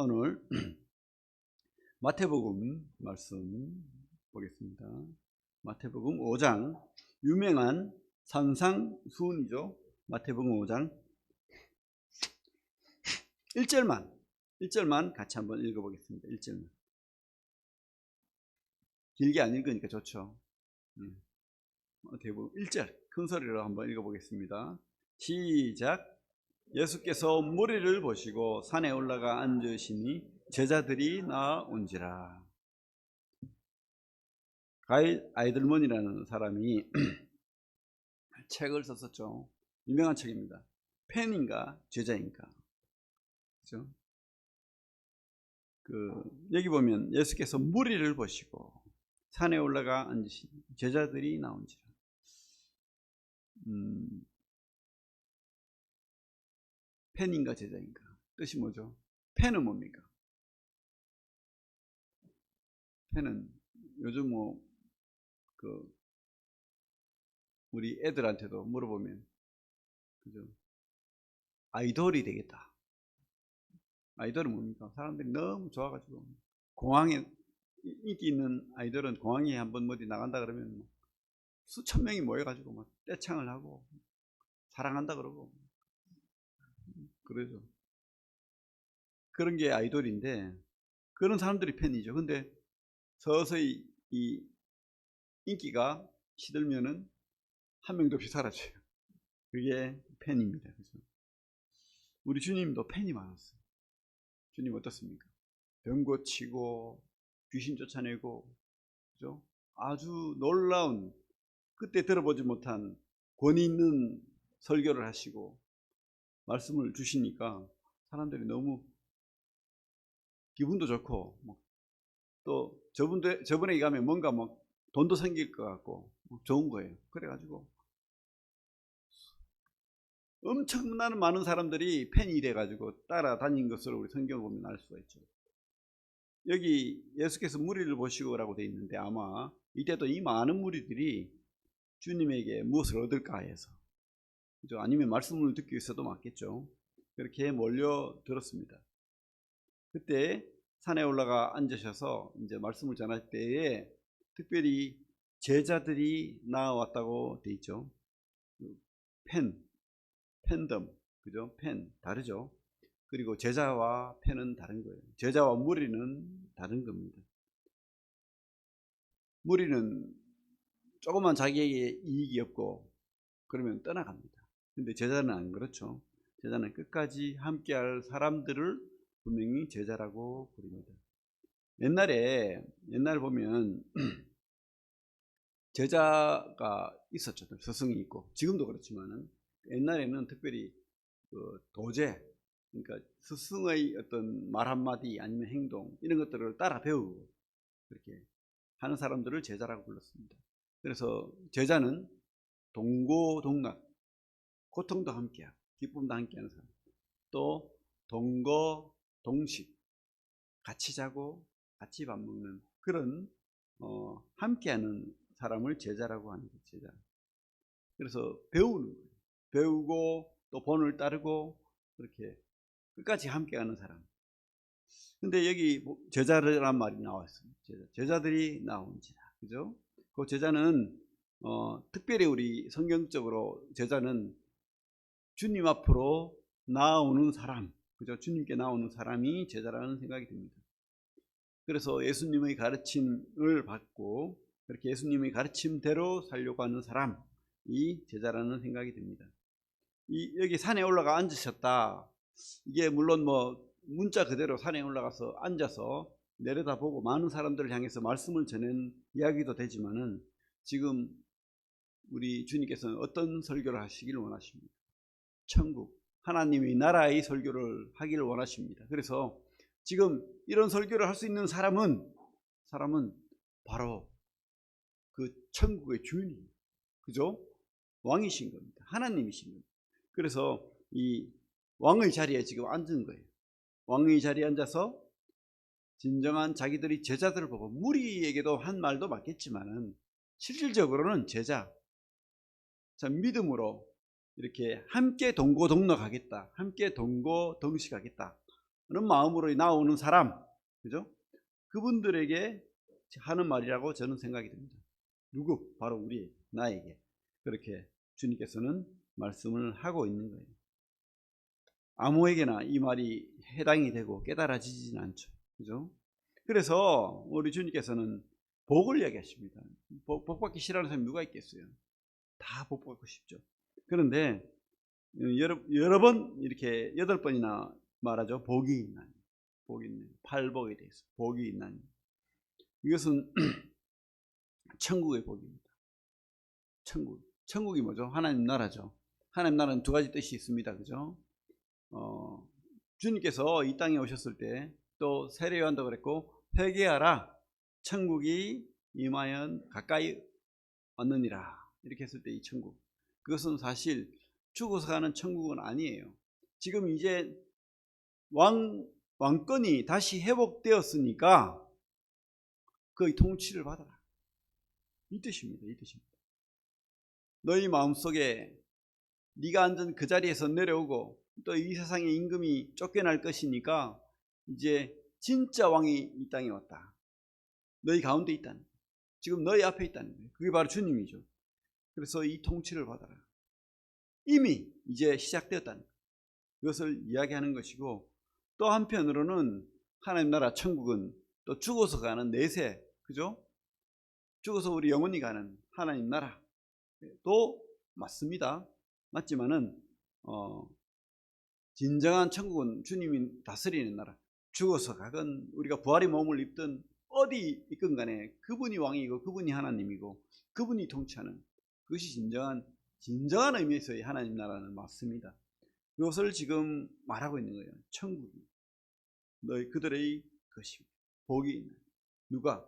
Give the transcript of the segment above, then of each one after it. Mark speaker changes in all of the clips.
Speaker 1: 오늘 마태복음 말씀 보겠습니다. 마태복음 5장, 유명한 산상수훈이죠. 마태복음 5장 1절만 같이 한번 읽어보겠습니다. 1절만. 길게 안 읽으니까 좋죠. 마태복음 1절 큰 소리로 한번 읽어보겠습니다. 시작. 예수께서 무리를 보시고 산에 올라가 앉으시니 제자들이 나온지라. 아이들먼이라는 사람이 책을 썼었죠. 유명한 책입니다. 팬인가 제자인가. 그렇죠? 여기 보면 예수께서 무리를 보시고 산에 올라가 앉으시니 제자들이 나온지라. 팬인가 제자인가 뜻이 뭐죠? 팬은 뭡니까? 팬은 요즘 우리 애들한테도 물어보면 그죠? 아이돌이 되겠다. 아이돌은 뭡니까? 사람들이 너무 좋아가지고 공항에 인기 있는 아이돌은 공항에 한번 어디 나간다 그러면 수천 명이 모여가지고 막 떼창을 하고 사랑한다 그러고 그러죠. 그런 게 아이돌인데 그런 사람들이 팬이죠. 근데 서서히 이 인기가 시들면은 한 명도 없이 사라져요. 그게 팬입니다. 그래서 우리 주님도 팬이 많았어요. 주님 어떻습니까? 병 고치고 귀신 쫓아내고 그죠? 아주 놀라운 그때 들어보지 못한 권위 있는 설교를 하시고 말씀을 주시니까 사람들이 너무 기분도 좋고 또 저분에게 가면 뭔가 돈도 생길 것 같고 좋은 거예요. 그래가지고 엄청나는 많은 사람들이 팬이 돼가지고 따라다닌 것을 우리 성경을 보면 알 수가 있죠. 여기 예수께서 무리를 보시고라고 되어 있는데 아마 이때도 이 많은 무리들이 주님에게 무엇을 얻을까 해서 그죠? 아니면 말씀을 듣기 위해서도 맞겠죠. 그렇게 몰려들었습니다. 그때 산에 올라가 앉으셔서 이제 말씀을 전할 때에 특별히 제자들이 나왔다고 되어 있죠. 팬덤, 그죠? 팬 다르죠. 그리고 제자와 팬은 다른 거예요. 제자와 무리는 다른 겁니다. 무리는 조금만 자기에게 이익이 없고 그러면 떠나갑니다. 근데 제자는 안 그렇죠. 제자는 끝까지 함께할 사람들을 분명히 제자라고 부릅니다. 옛날에 보면 제자가 있었죠. 스승이 있고 지금도 그렇지만은 옛날에는 특별히 도제, 그러니까 스승의 어떤 말 한마디 아니면 행동 이런 것들을 따라 배우고 그렇게 하는 사람들을 제자라고 불렀습니다. 그래서 제자는 동고동락, 고통도 함께하고 기쁨도 함께하는 사람, 또 동거동식, 같이 자고 같이 밥 먹는 그런 함께하는 사람을 제자라고 하는 거죠. 제자. 그래서 배우는 거예요. 배우고 또 본을 따르고 그렇게 끝까지 함께하는 사람. 근데 여기 제자란 말이 나왔어요. 제자들이 나온지라. 그죠? 그 제자는 특별히 우리 성경적으로 제자는 주님 앞으로 나오는 사람, 그죠? 주님께 나오는 사람이 제자라는 생각이 듭니다. 그래서 예수님의 가르침을 받고 그렇게 예수님의 가르침대로 살려고 하는 사람이 제자라는 생각이 듭니다. 여기 산에 올라가 앉으셨다. 이게 물론 문자 그대로 산에 올라가서 앉아서 내려다보고 많은 사람들을 향해서 말씀을 전한 이야기도 되지만은 지금 우리 주님께서는 어떤 설교를 하시기를 원하십니까? 천국, 하나님의 나라의 설교를 하기를 원하십니다. 그래서 지금 이런 설교를 할 수 있는 사람은 바로 그 천국의 주인입니다. 그죠? 왕이신 겁니다. 하나님이신 겁니다. 그래서 이 왕의 자리에 지금 앉은 거예요. 왕의 자리에 앉아서 진정한 자기들이 제자들을 보고 무리에게도 한 말도 맞겠지만은 실질적으로는 제자, 믿음으로 이렇게 함께 동고동락하겠다, 함께 동고동식하겠다, 마음으로 나오는 사람, 그죠? 그분들에게 하는 말이라고 저는 생각이 듭니다. 누구? 바로 우리, 나에게. 그렇게 주님께서는 말씀을 하고 있는 거예요. 아무에게나 이 말이 해당이 되고 깨달아지지는 않죠. 그죠? 그래서 우리 주님께서는 복을 얘기하십니다. 복 받기 싫어하는 사람이 누가 있겠어요? 다 복 받고 싶죠. 그런데 여러 번 이렇게 8번이나 말하죠. 복이 있나니, 복이 있나니, 팔복에 대해서 복이 있나니. 이것은 천국의 복입니다. 천국이 뭐죠? 하나님 나라죠. 하나님 나라는 두 가지 뜻이 있습니다. 그죠? 주님께서 이 땅에 오셨을 때 또 세례요한도 그랬고, 회개하라, 천국이 임하여 가까이 왔느니라, 이렇게 했을 때 이 천국, 그것은 사실 죽어서 가는 천국은 아니에요. 지금 이제 왕권이 다시 회복되었으니까 그 통치를 받아라, 이 뜻입니다. 이 뜻입니다. 너희 마음속에 네가 앉은 그 자리에서 내려오고 또 이 세상의 임금이 쫓겨날 것이니까 이제 진짜 왕이 이 땅에 왔다. 너희 가운데 있다는, 지금 너희 앞에 있다는 거예요. 그게 바로 주님이죠. 그래서 이 통치를 받아라, 이미 이제 시작되었다는 거예요. 이것을 이야기하는 것이고, 또 한편으로는 하나님 나라 천국은 또 죽어서 가는 내세, 그죠? 죽어서 우리 영원히 가는 하나님 나라도 맞습니다. 맞지만은 진정한 천국은 주님이 다스리는 나라, 죽어서 가건 우리가 부활의 몸을 입든 어디 있건 간에 그분이 왕이고 그분이 하나님이고 그분이 통치하는, 그것이 진정한 의미에서의 하나님 나라는 맞습니다. 이것을 지금 말하고 있는 거예요. 천국이 너희 그들의 것입니다. 복이 있는, 누가?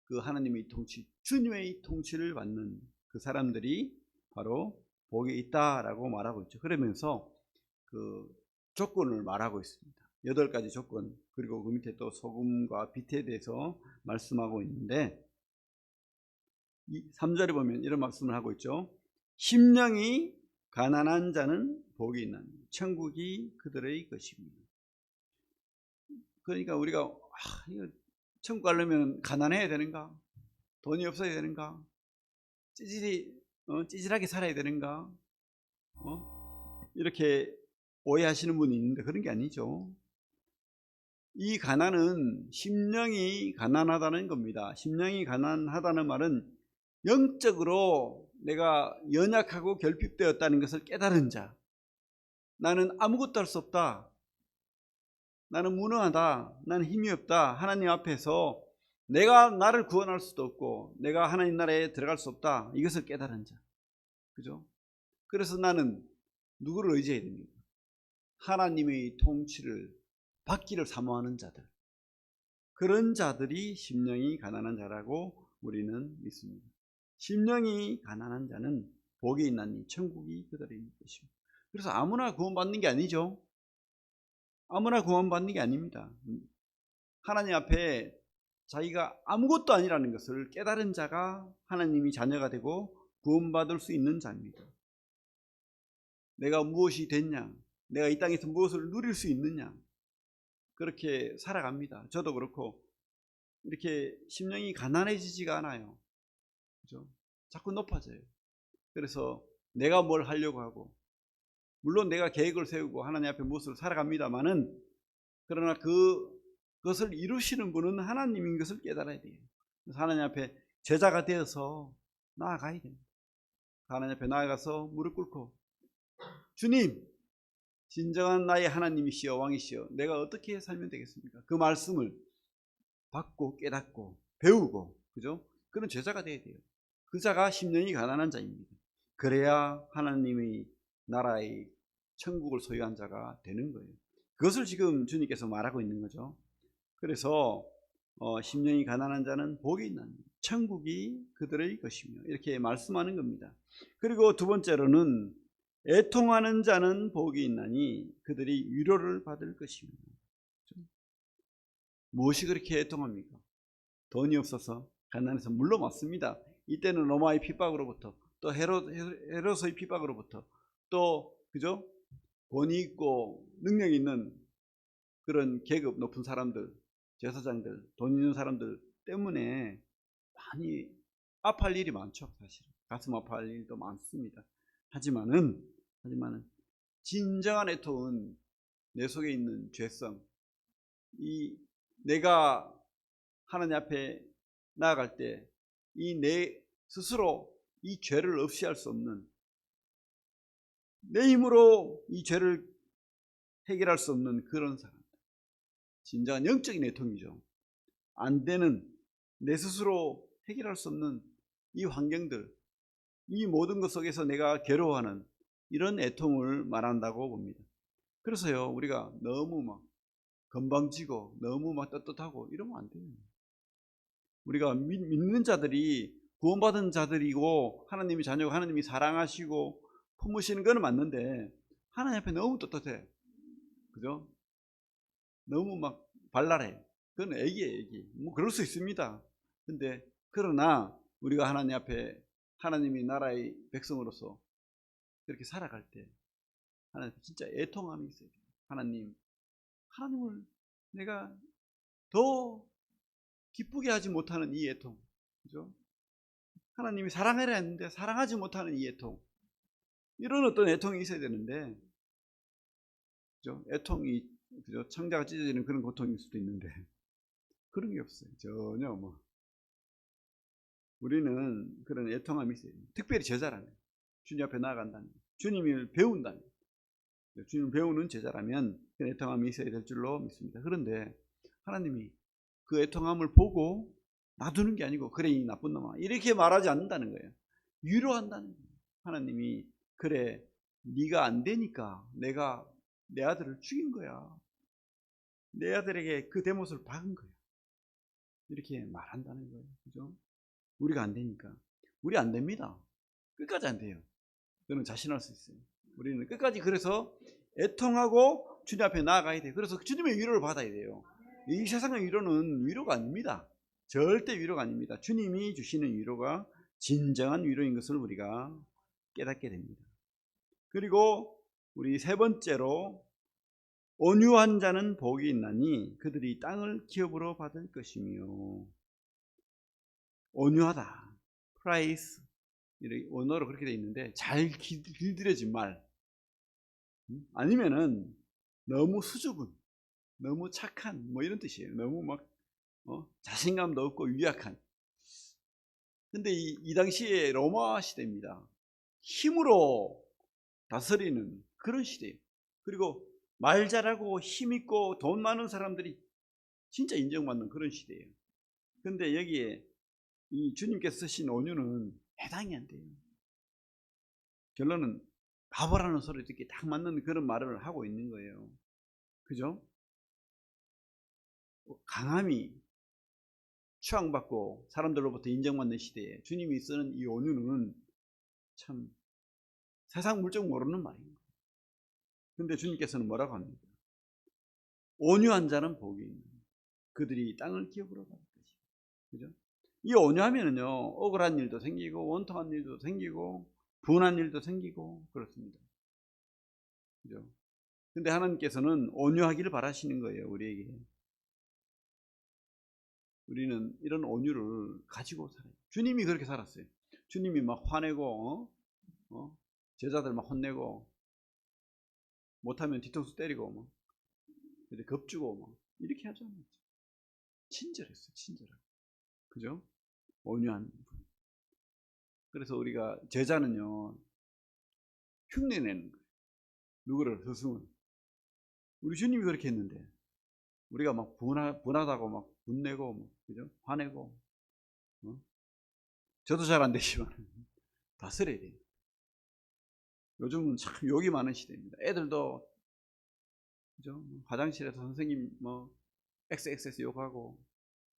Speaker 1: 그 하나님의 통치, 주님의 통치를 받는 그 사람들이 바로 복이 있다라고 말하고 있죠. 그러면서 그 조건을 말하고 있습니다. 8가지 조건, 그리고 그 밑에 또 소금과 빛에 대해서 말씀하고 있는데, 3절에 보면 이런 말씀을 하고 있죠. 심령이 가난한 자는 복이 있나니 천국이 그들의 것입니다. 그러니까 우리가 이거 천국 가려면 가난해야 되는가? 돈이 없어야 되는가? 찌질하게 살아야 되는가? 이렇게 오해하시는 분이 있는데 그런 게 아니죠. 이 가난은 심령이 가난하다는 겁니다. 심령이 가난하다는 말은 영적으로 내가 연약하고 결핍되었다는 것을 깨달은 자, 나는 아무것도 할 수 없다, 나는 무능하다, 나는 힘이 없다, 하나님 앞에서 내가 나를 구원할 수도 없고 내가 하나님 나라에 들어갈 수 없다, 이것을 깨달은 자, 그죠? 그래서 나는 누구를 의지해야 됩니까? 하나님의 통치를 받기를 사모하는 자들, 그런 자들이 심령이 가난한 자라고 우리는 믿습니다. 심령이 가난한 자는 복이 있나니 천국이 그들의 것입니다. 그래서 아무나 구원받는 게 아니죠. 아무나 구원받는 게 아닙니다. 하나님 앞에 자기가 아무것도 아니라는 것을 깨달은 자가 하나님이 자녀가 되고 구원받을 수 있는 자입니다. 내가 무엇이 됐냐, 내가 이 땅에서 무엇을 누릴 수 있느냐, 그렇게 살아갑니다. 저도 그렇고 이렇게 심령이 가난해지지가 않아요. 그죠? 자꾸 높아져요. 그래서 내가 뭘 하려고 하고, 물론 내가 계획을 세우고 하나님 앞에 무엇을 살아갑니다만은, 그러나 그것을 이루시는 분은 하나님인 것을 깨달아야 돼요. 그래서 하나님 앞에 제자가 되어서 나아가야 됩니다. 하나님 앞에 나아가서 무릎 꿇고, 주님, 진정한 나의 하나님이시여 왕이시여, 내가 어떻게 살면 되겠습니까? 그 말씀을 받고 깨닫고 배우고, 그죠? 그런 제자가 되어야 돼요. 그 자가 심령이 가난한 자입니다. 그래야 하나님의 나라의 천국을 소유한 자가 되는 거예요. 그것을 지금 주님께서 말하고 있는 거죠. 그래서 심령이 가난한 자는 복이 있나니 천국이 그들의 것이며, 이렇게 말씀하는 겁니다. 그리고 두 번째로는 애통하는 자는 복이 있나니 그들이 위로를 받을 것입니다. 무엇이 그렇게 애통합니까? 돈이 없어서, 가난해서? 물론 맞습니다. 이때는 로마의 핍박으로부터, 또 헤롯의 핍박으로부터, 또 그죠? 권위 있고 능력 있는 그런 계급 높은 사람들, 제사장들, 돈 있는 사람들 때문에 많이 아파할 일이 많죠. 사실 가슴 아파할 일도 많습니다. 하지만은 진정한 애통은 내 속에 있는 죄성, 이 내가 하나님 앞에 나아갈 때 이 내 스스로 이 죄를 없이 할 수 없는, 내 힘으로 이 죄를 해결할 수 없는 그런 사람, 진정한 영적인 애통이죠. 안 되는, 내 스스로 해결할 수 없는 이 환경들, 이 모든 것 속에서 내가 괴로워하는 이런 애통을 말한다고 봅니다. 그래서요, 우리가 너무 막 건방지고 너무 막 떳떳하고 이러면 안 돼요. 우리가 믿는 자들이 구원받은 자들이고 하나님이 자녀고 하나님이 사랑하시고 품으시는 건 맞는데 하나님 앞에 너무 떳떳해. 그죠? 너무 막 발랄해. 그건 애기예요, 애기. 뭐 그럴 수 있습니다. 근데 그러나 우리가 하나님 앞에 하나님이 나라의 백성으로서 그렇게 살아갈 때 하나님 진짜 애통함이 있어야 돼요. 하나님을 내가 더 기쁘게 하지 못하는 이 애통, 그죠? 하나님이 사랑하려 했는데 사랑하지 못하는 이 애통, 이런 어떤 애통이 있어야 되는데, 그죠? 애통이, 그죠? 창자가 찢어지는 그런 고통일 수도 있는데 그런 게 없어요. 전혀. 뭐 우리는 그런 애통함이 있어요. 특별히 제자라면, 주님 앞에 나아간다면, 주님을 배운다면, 주님을 배우는 제자라면 그 애통함이 있어야 될 줄로 믿습니다. 그런데 하나님이 그 애통함을 보고 놔두는 게 아니고 그래 이 나쁜 놈아 이렇게 말하지 않는다는 거예요. 위로한다는 거예요. 하나님이 그래 네가 안 되니까 내가 내 아들을 죽인 거야. 내 아들에게 그 대못을 박은 거야. 이렇게 말한다는 거예요. 그죠? 우리가 안 되니까. 우리 안 됩니다. 끝까지 안 돼요. 저는 자신할 수 있어요. 우리는 끝까지 그래서 애통하고 주님 앞에 나아가야 돼요. 그래서 주님의 위로를 받아야 돼요. 이 세상의 위로는 위로가 아닙니다. 절대 위로가 아닙니다. 주님이 주시는 위로가 진정한 위로인 것을 우리가 깨닫게 됩니다. 그리고 우리 세 번째로 온유한 자는 복이 있나니 그들이 땅을 기업으로 받을 것이며, 온유하다, 프라이스, 원어로 그렇게 되어 있는데 잘 길들여진 말, 아니면은 너무 수줍은, 너무 착한 뭐 이런 뜻이에요. 너무 막 자신감도 없고 유약한. 근데 이 당시에 로마 시대입니다. 힘으로 다스리는 그런 시대예요. 그리고 말 잘하고 힘있고 돈 많은 사람들이 진짜 인정받는 그런 시대예요. 근데 여기에 이 주님께서 쓰신 온유는 해당이 안 돼요. 결론은 바보라는 소리 듣기 딱 맞는 그런 말을 하고 있는 거예요. 그죠? 강함이 추앙받고 사람들로부터 인정받는 시대에 주님이 쓰는 이 온유는 참 세상 물정 모르는 말입니다. 근데 주님께서는 뭐라고 합니까? 온유한 자는 복이 있는 그들이 땅을 기업으로 받을 것이다. 그죠? 이 온유하면은요, 억울한 일도 생기고 원통한 일도 생기고 분한 일도 생기고 그렇습니다. 그죠? 근데 하나님께서는 온유하기를 바라시는 거예요, 우리에게. 우리는 이런 온유를 가지고 살아요. 주님이 그렇게 살았어요. 주님이 막 화내고 제자들 막 혼내고 못하면 뒤통수 때리고 막 겁주고 막 이렇게 하잖아요. 친절했어요. 친절하고. 그죠? 온유한 분. 그래서 우리가 제자는요, 흉내내는 거예요. 누구를? 스승을. 우리 주님이 그렇게 했는데 우리가 막 분하다고 막 분내고 막, 그죠? 화내고 저도 잘 안 되지만 다스려야 돼요. 요즘은 참 욕이 많은 시대입니다. 애들도, 그죠? 화장실에서 선생님 뭐 XXS 욕하고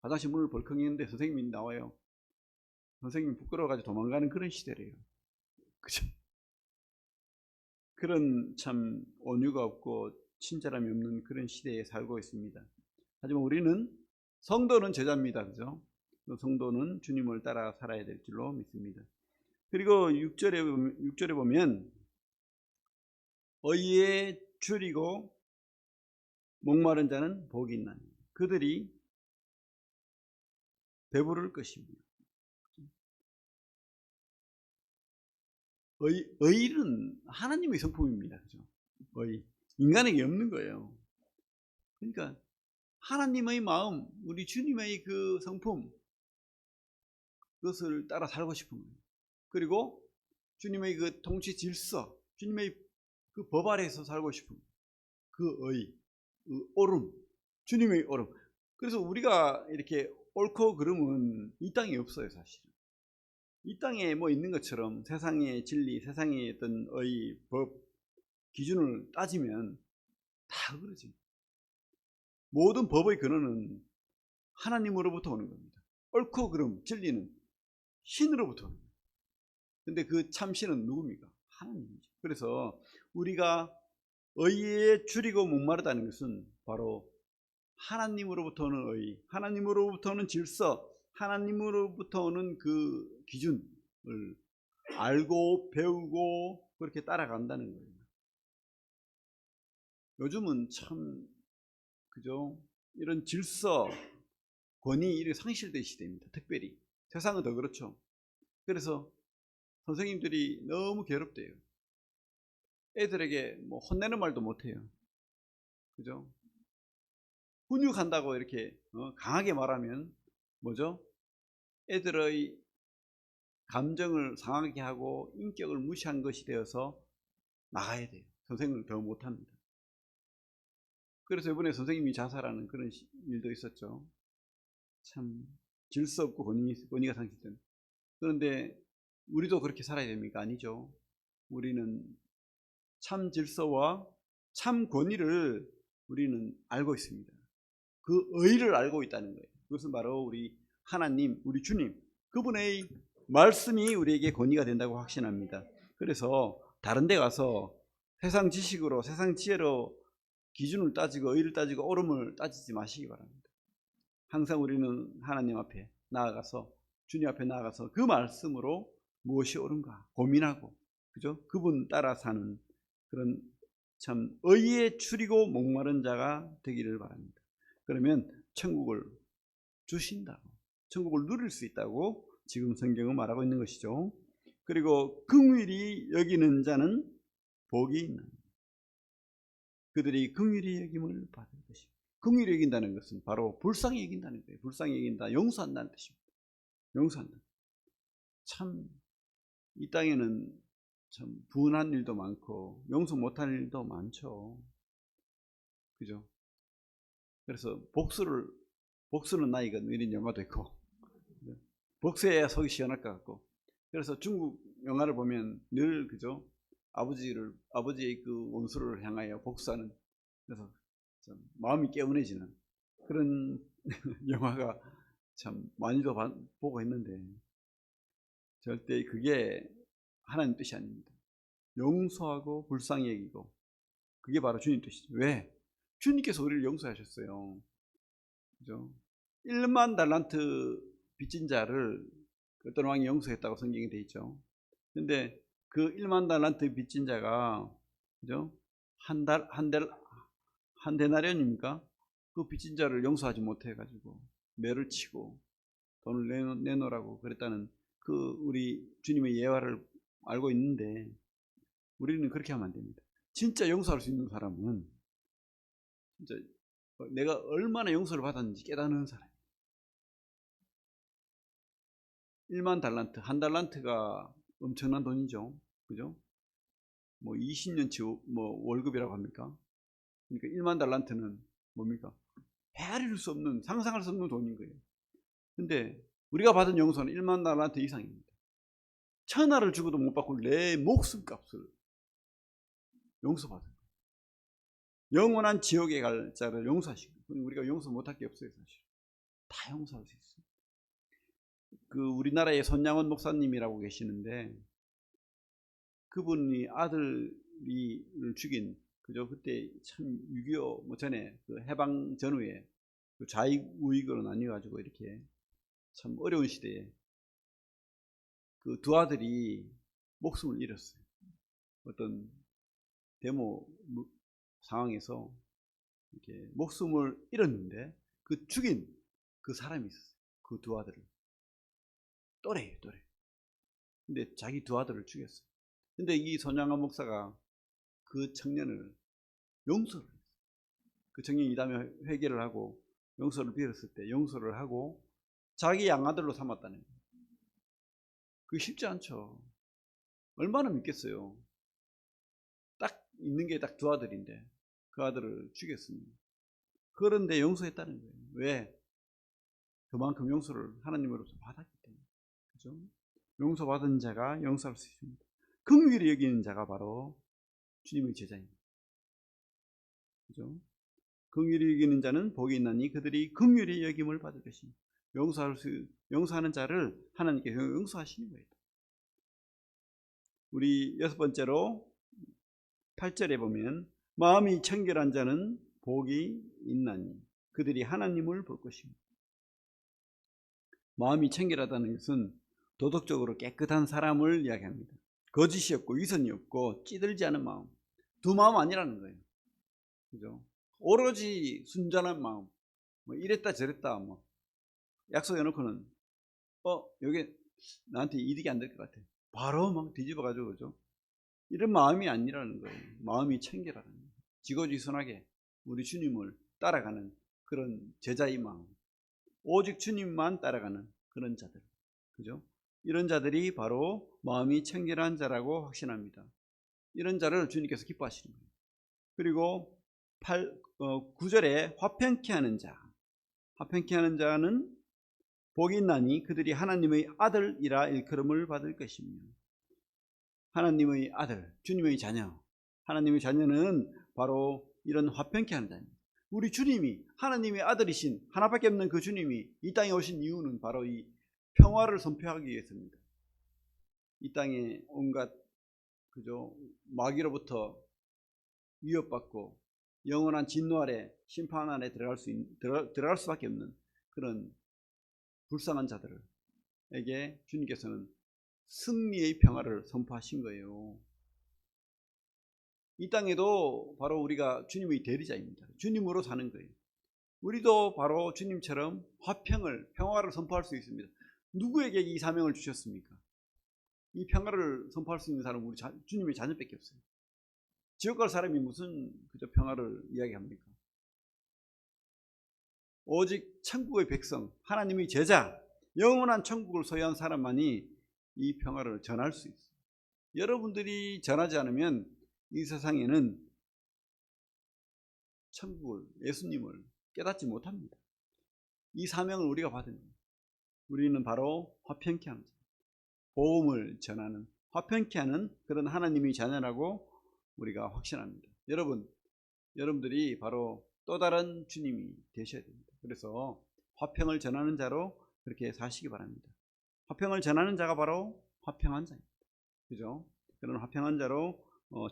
Speaker 1: 화장실 문을 벌컥 여는데 선생님이 나와요. 선생님 부끄러워가지고 도망가는 그런 시대래요. 그죠? 그런 참 온유가 없고 친절함이 없는 그런 시대에 살고 있습니다. 하지만 우리는 성도는 제자입니다. 그죠? 성도는 주님을 따라 살아야 될 줄로 믿습니다. 그리고 6절에 보면 의에 줄이고 목마른 자는 복이 있나니 그들이 배부를 것입니다. 의는 하나님의 성품입니다. 그죠? 인간에게 없는 거예요. 그러니까 하나님의 마음, 우리 주님의 그 성품, 그것을 따라 살고 싶은 거예요. 그리고 주님의 그 통치 질서, 주님의 그 법 아래에서 살고 싶은 그 그 옳음, 주님의 옳음. 그래서 우리가 이렇게 옳고 그름은 이 땅에 없어요, 사실은. 이 땅에 뭐 있는 것처럼 세상의 진리, 세상의 어떤 법, 기준을 따지면 다 그러지. 모든 법의 근원은 하나님으로부터 오는 겁니다. 옳고 그름, 진리는 신으로부터 오는 겁니다. 근데 그 참신은 누굽니까? 하나님이죠. 그래서 우리가 의에 줄이고 목마르다는 것은 바로 하나님으로부터 오는 하나님으로부터 오는 질서, 하나님으로부터 오는 그 기준을 알고 배우고 그렇게 따라간다는 거예요. 요즘은 참 그죠? 이런 질서, 권위 이렇게 상실된 시대입니다. 특별히 세상은 더 그렇죠. 그래서 선생님들이 너무 괴롭대요. 애들에게 뭐 혼내는 말도 못해요. 그죠? 훈육한다고 이렇게 강하게 말하면 뭐죠? 애들의 감정을 상하게 하고 인격을 무시한 것이 되어서 나가야 돼요. 선생님을 더 못합니다. 그래서 이번에 선생님이 자살하는 그런 일도 있었죠. 참 질서 없고 권위가 상실된. 그런데 우리도 그렇게 살아야 됩니까? 아니죠. 우리는 참 질서와 참 권위를 우리는 알고 있습니다. 그 의를 알고 있다는 거예요. 그것은 바로 우리 하나님, 우리 주님, 그분의 말씀이 우리에게 권위가 된다고 확신합니다. 그래서 다른 데 가서 세상 지식으로, 세상 지혜로 기준을 따지고 의를 따지고 옳음을 따지지 마시기 바랍니다. 항상 우리는 하나님 앞에 나아가서, 주님 앞에 나아가서 그 말씀으로 무엇이 옳은가 고민하고, 그죠? 그분 따라 사는 그런 참 의에 추리고 목마른 자가 되기를 바랍니다. 그러면 천국을 주신다고, 천국을 누릴 수 있다고 지금 성경은 말하고 있는 것이죠. 그리고 긍휼히 여기는 자는 복이 있는, 그들이 긍휼히 여김을 받을 것입니다. 긍휼히 여긴다는 것은 바로 불쌍히 여긴다는 거예요. 불쌍히 여긴다, 용서한다는 뜻입니다. 용서한다. 참 이 땅에는 참 분한 일도 많고 용서 못할 일도 많죠. 그죠? 그래서 복수는 나이거든 이런 영화도 있고, 복수해야 속이 시원할 것 같고. 그래서 중국 영화를 보면 늘 그죠? 아버지의 그 원수를 향하여 복수하는, 그래서 좀 마음이 개운해지는 그런 영화가 참 많이도 보고 했는데, 절대 그게 하나님 뜻이 아닙니다. 용서하고 불쌍히 여기고, 그게 바로 주님 뜻이죠. 왜? 주님께서 우리를 용서하셨어요. 그죠? 1만 달란트 빚진 자를 어떤 왕이 용서했다고 성경에 돼 있죠. 근데 그 1만 달란트 빚진 자가, 그죠? 한 데나리온입니까? 그 빚진 자를 용서하지 못해가지고 매를 치고 돈을 내놓으라고 그랬다는 그 우리 주님의 예화를 알고 있는데, 우리는 그렇게 하면 안 됩니다. 진짜 용서할 수 있는 사람은 진짜 내가 얼마나 용서를 받았는지 깨닫는 사람. 1만 달란트, 한 달란트가 엄청난 돈이죠. 그죠? 뭐 20년치 뭐 월급이라고 합니까? 그러니까 1만 달란트는 뭡니까? 헤아릴 수 없는, 상상할 수 없는 돈인 거예요. 근데 우리가 받은 용서는 1만 달란트 이상입니다. 천하를 주고도 못 받고 내 목숨값을 용서받은 거예요. 영원한 지옥에 갈 자를 용서하시고, 우리가 용서 못할 게 없어요. 사실 다 용서할 수 있어요. 그 우리나라의 손양원 목사님이라고 계시는데, 그분이 아들을 죽인, 그죠? 그때 참 6.25 뭐 전에 그 해방 전후에 그 좌익 우익으로 나뉘어가지고 이렇게 참 어려운 시대에 그 두 아들이 목숨을 잃었어요. 어떤 데모 상황에서 이렇게 목숨을 잃었는데 그 죽인 그 사람이 있었어요. 그 두 아들을. 또래예요, 또래. 근데 자기 두 아들을 죽였어요. 근데 이 손양한 목사가 그 청년을 용서를 했어요. 그 청년이 이 다음에 회개를 하고 용서를 빌었을 때 용서를 하고 자기 양아들로 삼았다는 거예요. 그게 쉽지 않죠. 얼마나 믿겠어요. 딱 있는 게 딱 두 아들인데 그 아들을 죽였습니다. 그런데 용서했다는 거예요. 왜? 그만큼 용서를 하나님으로부터 받았기 때문에. 그죠? 용서받은 자가 용서할 수 있습니다. 긍휼히 여기는 자가 바로 주님의 제자입니다. 그죠? 긍휼히 여기는 자는 복이 있나니 그들이 긍휼히 여김을 받을 것입니다. 용서하는 자를 하나님께 용서하시는 거예요. 우리 여섯 번째로 8절에 보면 마음이 청결한 자는 복이 있나니 그들이 하나님을 볼 것입니다. 마음이 청결하다는 것은 도덕적으로 깨끗한 사람을 이야기합니다. 거짓이 없고 위선이 없고 찌들지 않은 마음. 두 마음 아니라는 거예요. 그죠? 오로지 순전한 마음. 뭐 이랬다 저랬다 뭐 약속해놓고는 여기 나한테 이득이 안 될 것 같아. 바로 막 뒤집어가지고 그죠? 이런 마음이 아니라는 거예요. 마음이 청결하다는 거예요. 지고지순하게 우리 주님을 따라가는 그런 제자의 마음. 오직 주님만 따라가는 그런 자들. 그죠? 이런 자들이 바로 마음이 청결한 자라고 확신합니다. 이런 자를 주님께서 기뻐하시는 거예요. 그리고 9절에 화평케 하는 자. 화평케 하는 자는 복이 있나니 그들이 하나님의 아들이라 일컬음을 받을 것이며. 하나님의 아들, 주님의 자녀. 하나님의 자녀는 바로 이런 화평케 하는 자입니다. 우리 주님이 하나님의 아들이신 하나밖에 없는 그 주님이 이 땅에 오신 이유는 바로 이 평화를 선포하기 위해서입니다. 이 땅에 온갖 그죠 마귀로부터 위협받고 영원한 진노 아래 심판 안에 들어갈 수밖에 없는 그런 불쌍한 자들에게 주님께서는 승리의 평화를 선포하신 거예요. 이 땅에도 바로 우리가 주님의 대리자입니다. 주님으로 사는 거예요. 우리도 바로 주님처럼 평화를 선포할 수 있습니다. 누구에게 이 사명을 주셨습니까? 이 평화를 선포할 수 있는 사람은 우리 주님의 자녀밖에 없어요. 지옥 갈 사람이 무슨 그저 평화를 이야기합니까? 오직 천국의 백성, 하나님의 제자, 영원한 천국을 소유한 사람만이 이 평화를 전할 수 있어요. 여러분들이 전하지 않으면 이 세상에는 천국을, 예수님을 깨닫지 못합니다. 이 사명을 우리가 받은 거예요. 우리는 바로 화평케 하는 자, 복음을 전하는, 화평케 하는 그런 하나님의 자녀라고 우리가 확신합니다. 여러분들이 바로 또 다른 주님이 되셔야 됩니다. 그래서 화평을 전하는 자로 그렇게 사시기 바랍니다. 화평을 전하는 자가 바로 화평한 자입니다. 그죠? 그런 화평한 자로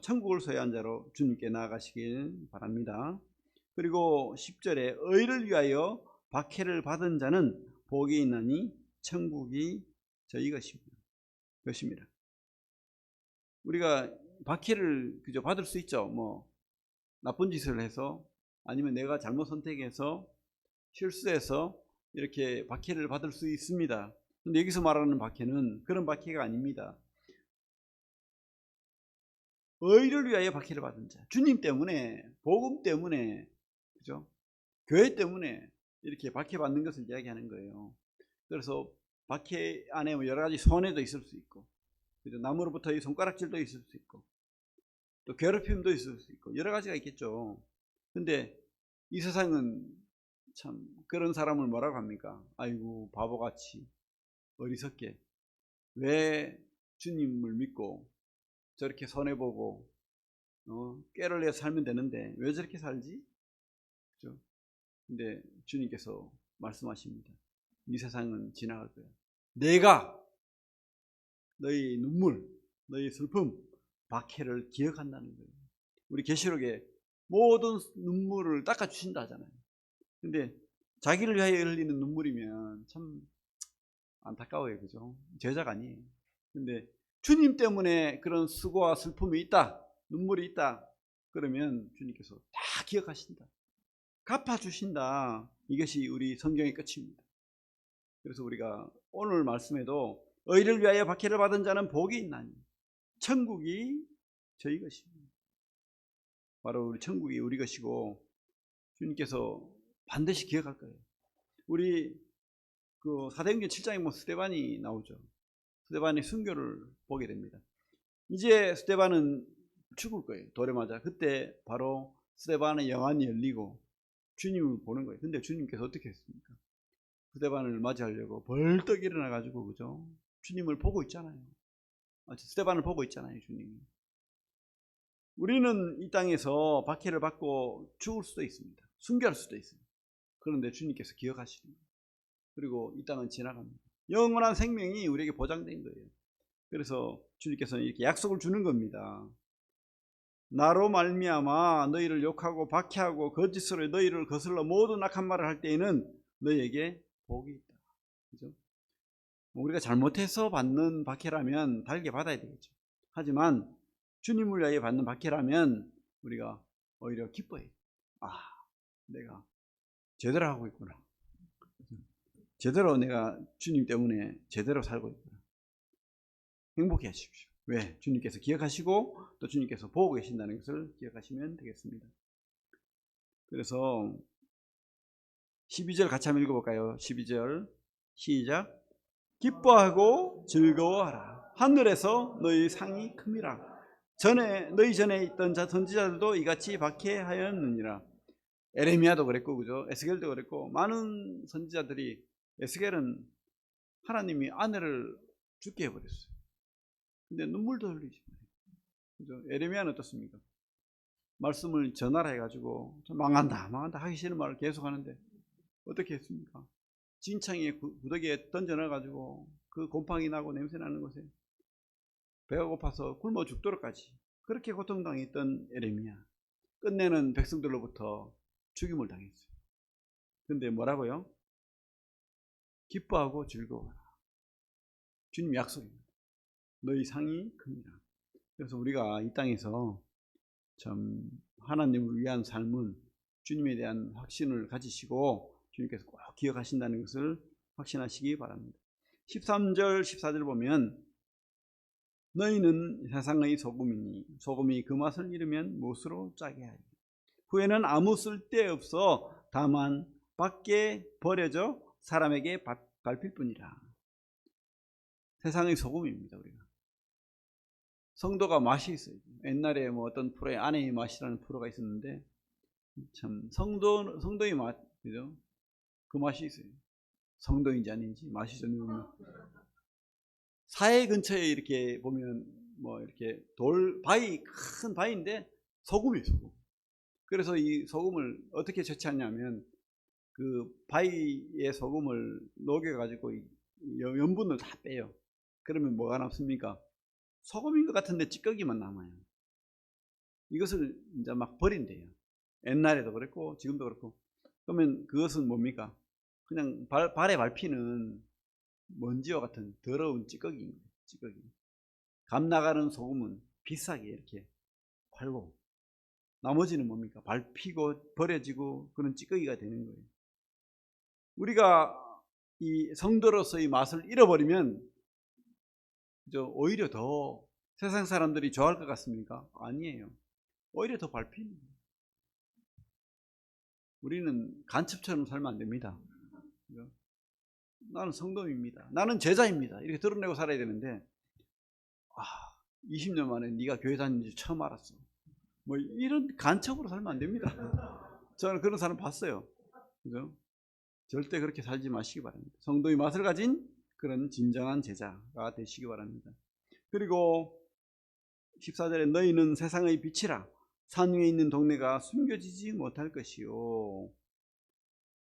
Speaker 1: 천국을 소유한 자로 주님께 나아가시길 바랍니다. 그리고 10절에 의를 위하여 박해를 받은 자는 복이 있나니 천국이 저희 것입니다. 우리가 박해를 그저 받을 수 있죠. 뭐 나쁜 짓을 해서 아니면 내가 잘못 선택해서 실수해서 이렇게 박해를 받을 수 있습니다. 근데 여기서 말하는 박해는 그런 박해가 아닙니다. 의를 위하여 박해를 받은 자, 주님 때문에, 복음 때문에, 그죠? 교회 때문에 이렇게 박해받는 것을 이야기하는 거예요. 그래서 박해 안에 여러 가지 손해도 있을 수 있고, 그죠? 남으로부터 이 손가락질도 있을 수 있고, 또 괴롭힘도 있을 수 있고, 여러 가지가 있겠죠. 근데 이 세상은 참 그런 사람을 뭐라고 합니까? 아이고 바보같이 어리석게 왜 주님을 믿고 저렇게 손해보고 꾀를 내서 살면 되는데 왜 저렇게 살지? 그죠? 근데 주님께서 말씀하십니다. 이 세상은 지나갈 거야. 내가 너희 눈물, 너희 슬픔, 박해를 기억한다는 거예요. 우리 계시록에 모든 눈물을 닦아주신다 하잖아요. 근데 자기를 위하여 흘리는 눈물이면 참 안타까워요. 그죠? 제자가 아니에요. 근데 주님 때문에 그런 수고와 슬픔이 있다, 눈물이 있다, 그러면 주님께서 다 기억하신다. 갚아주신다. 이것이 우리 성경의 끝입니다. 그래서 우리가 오늘 말씀에도 의를 위하여 박해를 받은 자는 복이 있나니 천국이 저희 것입니다. 바로 우리 천국이 우리 것이고 주님께서 반드시 기억할 거예요. 우리 그 사도행전 7장에 뭐 스데반이 나오죠. 스데반이 순교를 보게 됩니다. 이제 스데반은 죽을 거예요. 돌에 맞아. 그때 바로 스데반의 영안이 열리고 주님을 보는 거예요. 근데 주님께서 어떻게 했습니까? 스데반을 맞이하려고 벌떡 일어나 가지고, 그죠? 주님을 보고 있잖아요. 스데반을 보고 있잖아요, 주님이. 우리는 이 땅에서 박해를 받고 죽을 수도 있습니다. 순교할 수도 있습니다. 그런데 주님께서 기억하시는 거예요. 그리고 이 땅은 지나갑니다. 영원한 생명이 우리에게 보장된 거예요. 그래서 주님께서는 이렇게 약속을 주는 겁니다. 나로 말미암아 너희를 욕하고 박해하고 거짓으로 너희를 거슬러 모든 악한 말을 할 때에는 너희에게 복이 있다. 그죠? 우리가 잘못해서 받는 박해라면 달게 받아야 되겠죠. 하지만 주님을 위하여 받는 박해라면 우리가 오히려 기뻐해요. 내가 제대로 하고 있구나. 제대로 내가 주님 때문에 제대로 살고 있구나. 행복해 하십시오. 왜? 주님께서 기억하시고 또 주님께서 보고 계신다는 것을 기억하시면 되겠습니다. 그래서 12절 같이 한번 읽어볼까요? 12절 시작. 기뻐하고 즐거워하라. 하늘에서 너희 상이 큼이라. 너희 전에 있던 선지자들도 이같이 박해하였느니라. 에레미야도 그랬고, 그죠? 에스겔도 그랬고, 많은 선지자들이, 에스겔은 하나님이 아내를 죽게 해버렸어요. 근데 눈물도 흘리지. 그죠? 에레미야는 어떻습니까? 말씀을 전하라 해가지고 망한다 하기 싫은 말을 계속 하는데 어떻게 했습니까? 진창에 구더기에 던져놔가지고 그 곰팡이 나고 냄새 나는 곳에 배가 고파서 굶어 죽도록까지 그렇게 고통당했던 에레미야, 끝내는 백성들로부터 죽임을 당했어요. 근데 뭐라고요? 기뻐하고 즐거워라. 주님 약속입니다. 너희 상이 큽니다. 그래서 우리가 이 땅에서 참 하나님을 위한 삶은 주님에 대한 확신을 가지시고 주님께서 꼭 기억하신다는 것을 확신하시기 바랍니다. 13절 14절 보면 너희는 세상의 소금이니 소금이 그 맛을 잃으면 무엇으로 짜게 하리. 후에는 아무 쓸데없어 다만 밖에 버려져 사람에게 밟힐 뿐이라. 세상의 소금입니다. 우리가 성도가 맛이 있어요. 옛날에 뭐 어떤 프로에 아내의 맛이라는 프로가 있었는데 참 성도의 맛, 그죠? 그 맛이 있어요. 성도인지 아닌지 맛이 좀 사해 근처에 이렇게 보면 뭐 이렇게 큰 바위인데 소금이에요, 소금. 그래서 이 소금을 어떻게 채취하냐면 그 바위에 소금을 녹여가지고 염분을 다 빼요. 그러면 뭐가 남습니까? 소금인 것 같은데 찌꺼기만 남아요. 이것을 이제 막 버린대요. 옛날에도 그랬고 지금도 그렇고. 그러면 그것은 뭡니까? 그냥 발에 밟히는 먼지와 같은 더러운 찌꺼기입니다. 찌꺼기. 감 나가는 소금은 비싸게 이렇게 팔고 나머지는 뭡니까? 밟히고 버려지고 그런 찌꺼기가 되는 거예요. 우리가 이 성도로서의 맛을 잃어버리면 오히려 더 세상 사람들이 좋아할 것 같습니까? 아니에요. 오히려 더 밟히는 거예요. 우리는 간첩처럼 살면 안 됩니다. 나는 성도입니다. 나는 제자입니다. 이렇게 드러내고 살아야 되는데 20년 만에 네가 교회 다니는지 처음 알았어. 뭐 이런 간첩으로 살면 안 됩니다. 저는 그런 사람 봤어요. 그죠? 절대 그렇게 살지 마시기 바랍니다. 성도의 맛을 가진 그런 진정한 제자가 되시기 바랍니다. 그리고 14절에 너희는 세상의 빛이라. 산 위에 있는 동네가 숨겨지지 못할 것이요.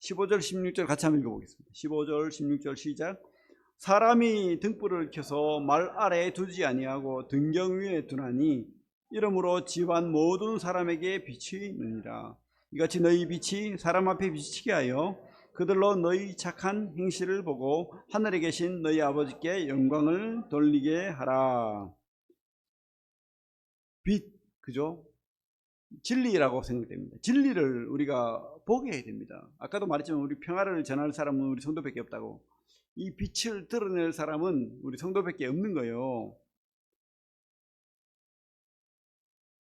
Speaker 1: 15절 16절 같이 한번 읽어보겠습니다. 15절 16절 시작. 사람이 등불을 켜서 말 아래에 두지 아니하고 등경 위에 두나니 이러므로 집안 모든 사람에게 빛이 있느니라. 이같이 너희 빛이 사람 앞에 비치게 하여 그들로 너희 착한 행실을 보고 하늘에 계신 너희 아버지께 영광을 돌리게 하라. 빛, 그죠? 진리라고 생각됩니다. 진리를 우리가 보게 해야 됩니다. 아까도 말했지만 우리 평화를 전할 사람은 우리 성도밖에 없다고. 이 빛을 드러낼 사람은 우리 성도밖에 없는 거예요.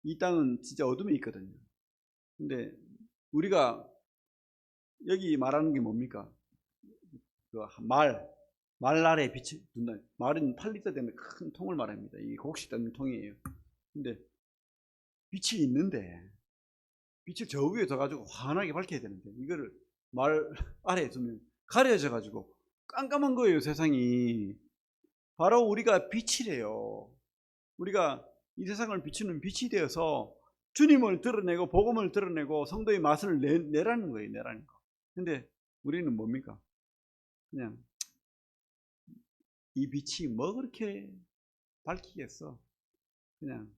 Speaker 1: 이 땅은 진짜 어둠에 있거든요. 근데 우리가 여기 말하는 게 뭡니까? 그 말 아래 빛을 둔다. 말은 8리터 되는 큰 통을 말합니다. 이 곡식 담는 통이에요. 근데 빛이 있는데 빛을 저 위에 더 가지고 환하게 밝혀야 되는데 이거를 말 아래에 두면 가려져 가지고 깜깜한 거예요, 세상이. 바로 우리가 빛이래요. 우리가 이 세상을 비추는 빛이 되어서 주님을 드러내고 복음을 드러내고 성도의 맛을 내라는 거예요. 내라는 거. 근데 우리는 뭡니까? 그냥 이 빛이 뭐 그렇게 밝히겠어. 그냥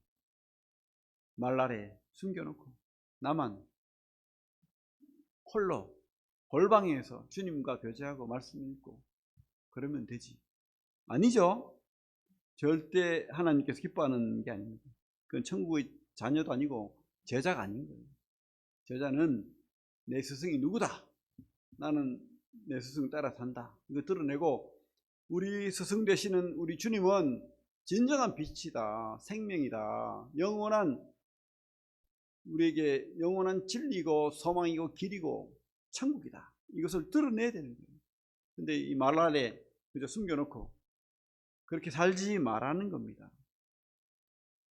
Speaker 1: 말 아래 숨겨놓고 나만 홀로 골방에서 주님과 교제하고 말씀 읽고 그러면 되지. 아니죠. 절대 하나님께서 기뻐하는 게 아닙니다. 그건 천국의 자녀도 아니고 제자가 아닌 거예요. 제자는 내 스승이 누구다. 나는 내 스승 따라 산다. 이거 드러내고 우리 스승 되시는 우리 주님은 진정한 빛이다. 생명이다. 영원한 우리에게 영원한 진리고 소망이고 길이고 천국이다. 이것을 드러내야 되는 거예요. 근데 이 말 아래 그저 숨겨놓고 그렇게 살지 말라는 겁니다.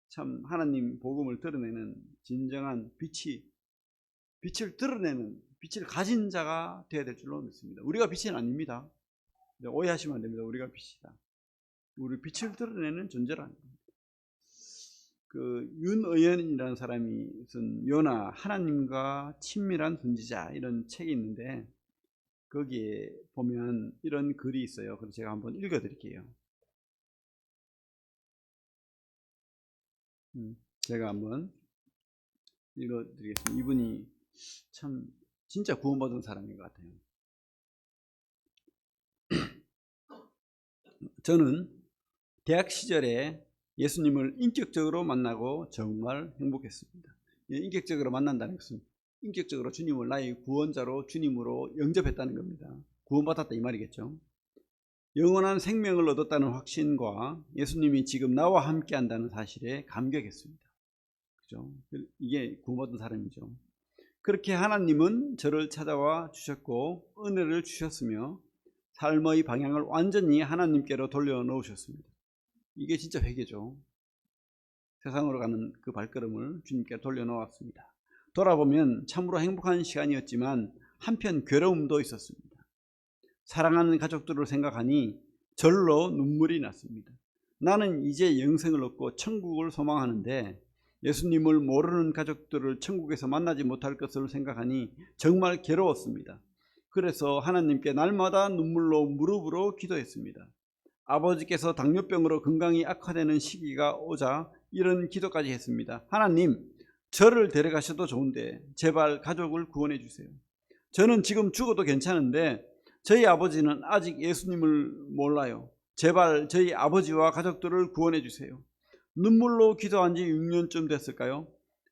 Speaker 1: 참 하나님 복음을 드러내는 진정한 빛을 드러내는 빛을 가진 자가 되어야 될 줄로 믿습니다. 우리가 빛은 아닙니다. 오해하시면 안 됩니다. 우리가 빛이다. 우리 빛을 드러내는 존재라는 겁니다. 그 윤의연이라는 사람이 쓴 요나 하나님과 친밀한 선지자 이런 책이 있는데 거기에 보면 이런 글이 있어요. 그래서 제가 한번 읽어드릴게요. 제가 한번 읽어드리겠습니다. 이분이 참 진짜 구원받은 사람인 것 같아요. 저는 대학 시절에 예수님을 인격적으로 만나고 정말 행복했습니다. 인격적으로 만난다는 것은 인격적으로 주님을 나의 구원자로 주님으로 영접했다는 겁니다. 구원받았다 이 말이겠죠. 영원한 생명을 얻었다는 확신과 예수님이 지금 나와 함께 한다는 사실에 감격했습니다. 그죠? 이게 구원받은 사람이죠. 그렇게 하나님은 저를 찾아와 주셨고 은혜를 주셨으며 삶의 방향을 완전히 하나님께로 돌려놓으셨습니다. 이게 진짜 회개죠. 세상으로 가는 그 발걸음을 주님께 돌려놓았습니다. 돌아보면 참으로 행복한 시간이었지만 한편 괴로움도 있었습니다. 사랑하는 가족들을 생각하니 절로 눈물이 났습니다. 나는 이제 영생을 얻고 천국을 소망하는데 예수님을 모르는 가족들을 천국에서 만나지 못할 것을 생각하니 정말 괴로웠습니다. 그래서 하나님께 날마다 눈물로 무릎으로 기도했습니다. 아버지께서 당뇨병으로 건강이 악화되는 시기가 오자 이런 기도까지 했습니다. 하나님, 저를 데려가셔도 좋은데 제발 가족을 구원해 주세요. 저는 지금 죽어도 괜찮은데 저희 아버지는 아직 예수님을 몰라요. 제발 저희 아버지와 가족들을 구원해 주세요. 눈물로 기도한 지 6년쯤 됐을까요?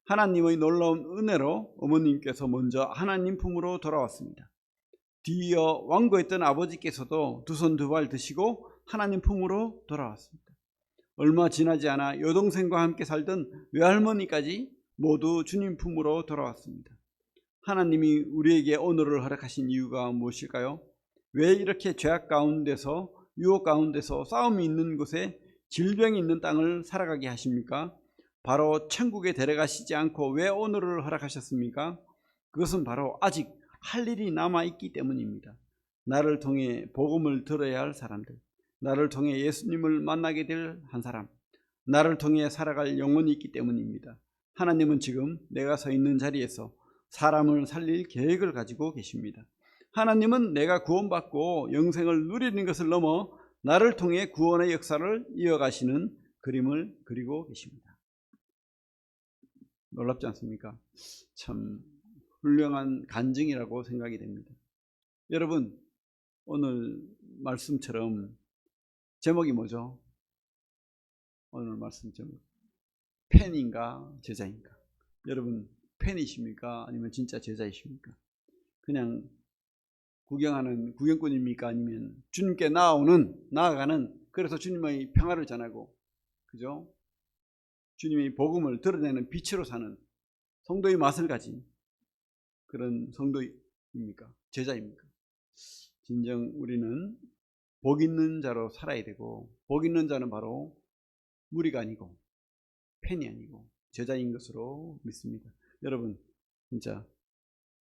Speaker 1: 하나님의 놀라운 은혜로 어머님께서 먼저 하나님 품으로 돌아왔습니다. 뒤이어 완고했던 아버지께서도 두 손 두 발 드시고 하나님 품으로 돌아왔습니다. 얼마 지나지 않아 여동생과 함께 살던 외할머니까지 모두 주님 품으로 돌아왔습니다. 하나님이 우리에게 오늘을 허락하신 이유가 무엇일까요? 왜 이렇게 죄악 가운데서 유혹 가운데서 싸움이 있는 곳에 질병이 있는 땅을 살아가게 하십니까? 바로 천국에 데려가시지 않고 왜 오늘을 허락하셨습니까? 그것은 바로 아직 할 일이 남아있기 때문입니다. 나를 통해 복음을 들어야 할 사람들, 나를 통해 예수님을 만나게 될 한 사람, 나를 통해 살아갈 영혼이 있기 때문입니다. 하나님은 지금 내가 서 있는 자리에서 사람을 살릴 계획을 가지고 계십니다. 하나님은 내가 구원받고 영생을 누리는 것을 넘어 나를 통해 구원의 역사를 이어가시는 그림을 그리고 계십니다. 놀랍지 않습니까? 참 훌륭한 간증이라고 생각이 됩니다. 여러분, 오늘 말씀처럼 제목이 뭐죠? 오늘 말씀 제목, 팬인가 제자인가? 여러분 팬이십니까? 아니면 진짜 제자이십니까? 그냥 구경하는 구경꾼입니까? 아니면 주님께 나아가는, 그래서 주님의 평화를 전하고, 그죠? 주님의 복음을 드러내는 빛으로 사는 성도의 맛을 가진 그런 성도입니까? 제자입니까? 진정 우리는 복 있는 자로 살아야 되고, 복 있는 자는 바로 무리가 아니고 팬이 아니고 제자인 것으로 믿습니다. 여러분 진짜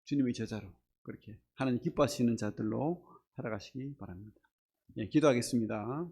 Speaker 1: 주님의 제자로 그렇게 하나님 기뻐하시는 자들로 살아가시기 바랍니다. 예, 기도하겠습니다.